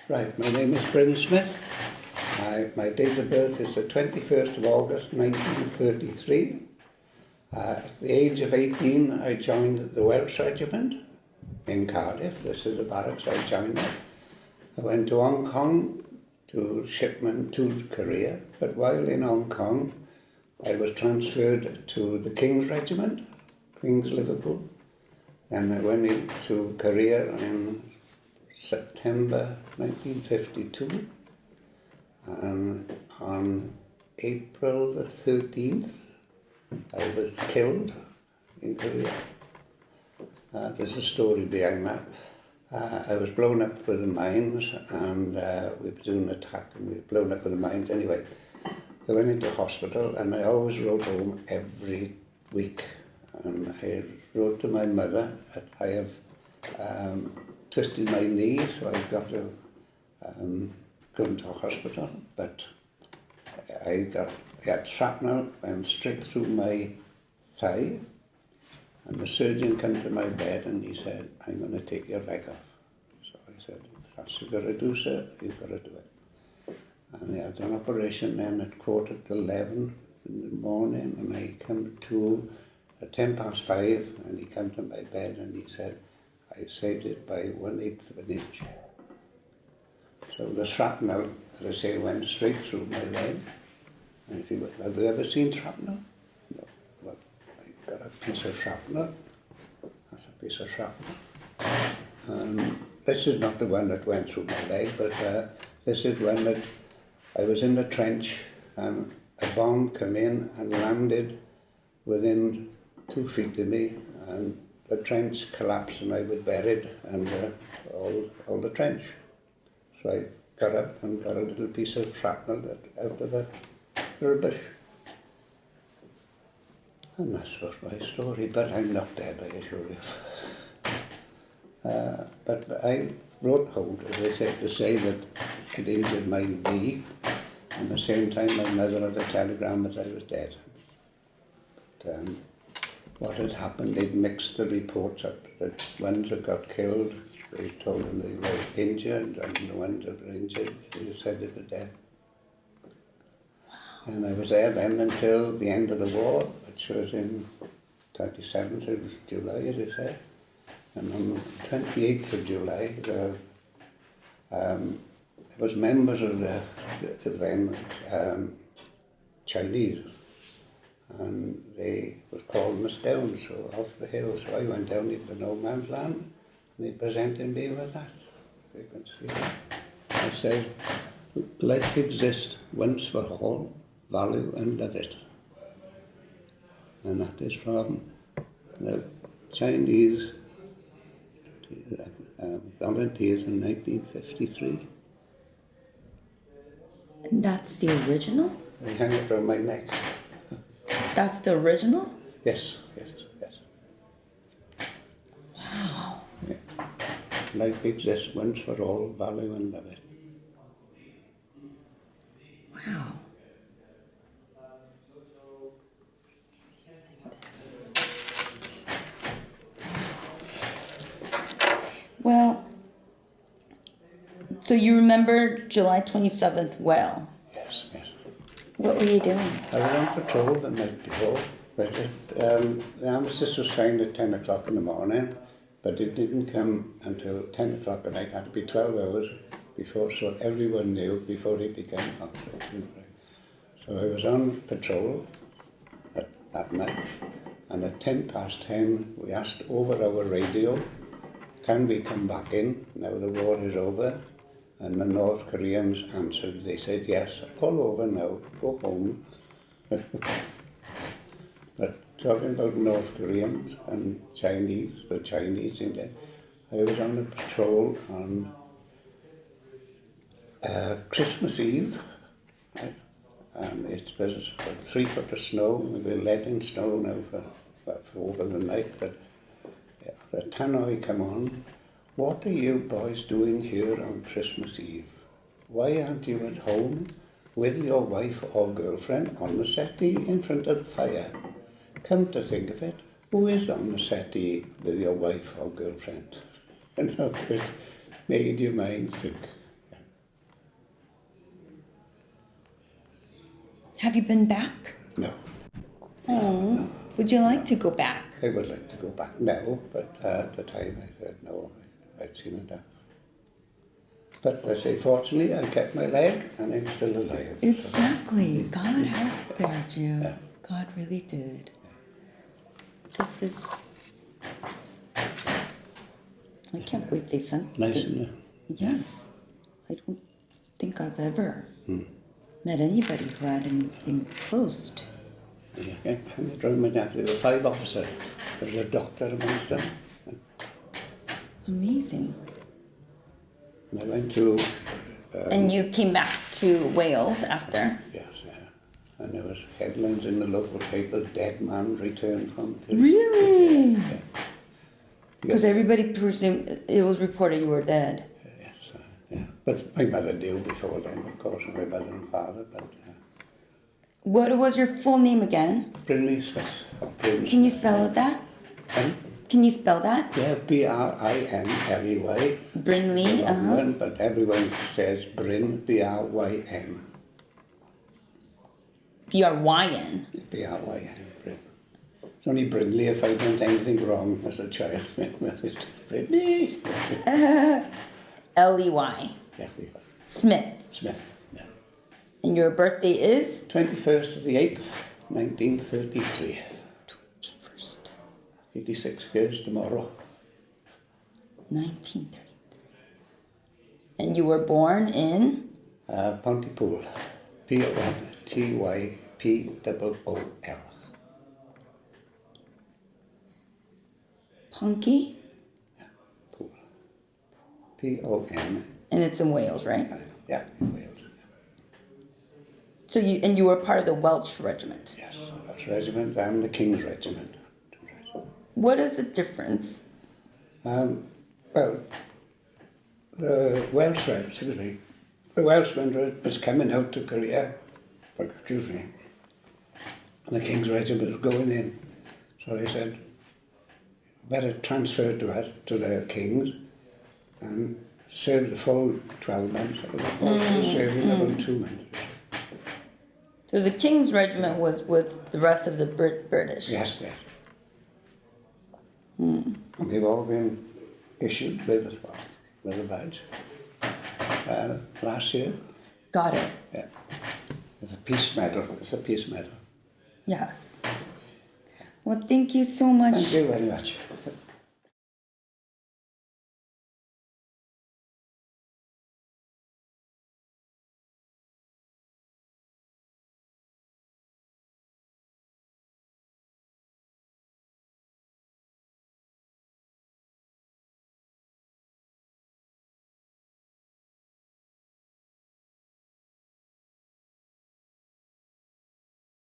Right, my name is Bryn Smith. My date of birth is the 21st of August 1933. At the age of 18 I joined the Welsh Regiment in Cardiff. This is the barracks I joined at. I went to Hong Kong to shipment to Korea, but while in Hong Kong I was transferred to the King's Regiment, King's Liverpool, and I went into Korea in September 1952, and on April the 13th I was killed in Korea. There's a story behind that. I was blown up with the mines, and we were doing an attack and we were blown up with the mines anyway. I went into hospital and I always wrote home every week, and I wrote to my mother that I have twisted my knee, so I've got to go into hospital, but I had shrapnel went straight through my thigh, and the surgeon came to my bed and he said, "I'm going to take your leg off." So I said, "If that's what you've got to do, sir, you've got to do it." And he had an operation then at 11:15 in the morning, and I came to at 5:10, and he came to my bed and he said, "I saved it by 1/8 of an inch." So the shrapnel, as I say, went straight through my leg. And if you have you ever seen shrapnel? No. Well, I got a piece of shrapnel. That's a piece of shrapnel. This is not the one that went through my leg, but this is one that I was in the trench, and a bomb came in and landed within 2 feet of me, and the trench collapsed and I was buried under all the trench. So I got up and got a little piece of shrapnel out of the rubbish. And that's was my story, but I'm not dead, I assure you. But I wrote home, as I said, to say that it injured my knee, and at the same time my mother had a telegram that I was dead. But what had happened, they'd mixed the reports up. The ones that got killed, they told them they were injured, and the ones that were injured, they said they were dead. And I was there then until the end of the war, which was in 27th of July, as I said. And on the 28th of July, there was members of the Chinese, and they were calling us down, so off the hill. So I went down into no man's land, and they presented me with that. You can see that. I said, "Life exists once for all, value and love it." And that is from the Chinese volunteers in 1953. And that's the original? They hang it around my neck. That's the original? Yes. Wow. Yeah. Life exists once for all, value and love it. Wow. Well, so you remember July 27th well? Yes. What were you doing? I was on patrol the night before, but the armistice was signed at 10 o'clock in the morning, but it didn't come until 10 o'clock at night. It had to be 12 hours before, so everyone knew before it became operational. So I was on patrol that night, and at 10:10 we asked over our radio, "Can we come back in now the war is over?" And the North Koreans answered. They said, "Yes, all over now, go home." But talking about North Koreans and the Chinese in there, I was on a patrol on Christmas Eve, right? And it was about 3 foot of snow. We were letting snow now for over the night, but the tannoy come on. "What are you boys doing here on Christmas Eve? Why aren't you at home with your wife or girlfriend on the settee in front of the fire? Come to think of it, who is on the settee with your wife or girlfriend?" And so it made your mind think. Have you been back? No. Oh, would you like to go back? I would like to go back now, but at the time I said no, I'd seen enough. But I say, fortunately, I kept my leg and I'm still alive. So. Exactly. God has spared you. Yeah. God really did. This is... I can't believe they sent Nice, the- isn't it? Yes. I don't think I've ever met anybody who had anything closed. Yeah, and I drove my nephew. There were 5 officers. There was a doctor amongst them. Amazing. And I went to... And you came back to Wales after? Yes, yeah. And there was headlines in the local paper, dead man returned from... Really? Yeah. Because everybody presumed it was reported you were dead. Yes, yeah. But my mother knew before then, of course, my mother and father, but... What was your full name again? Brinley Smith. Can you spell that? Can you spell that? Yeah, Brinley. Brinley, But everyone says Bryn, Bryn. B-R-Y-N. Bryn, Bryn. It's only Brinley if I done anything wrong as a child. It's Brinley. L-E-Y. Yeah, Smith. Smith. Yeah. And your birthday is? 21st of the 8th, 1933. 21st. 86 years tomorrow. 1933. And you were born in? Pontypool. Pontypool. Punky? Pool. Pon. And it's in Wales, right? Yeah, in Wales. So you were part of the Welsh Regiment. Yes, Welsh Regiment and the King's Regiment. What is the difference? Well, the Welshman was coming out to Korea, and the King's Regiment was going in. So they said, better transfer to us, to the King's, and serve the full 12 months. I was serving about 2 months. So the King's Regiment was with the rest of the British? Yes, yes. And they've all been issued with a badge last year. Got it. Yeah. It's a peace medal. It's a peace medal. Yes. Well, thank you so much. Thank you very much.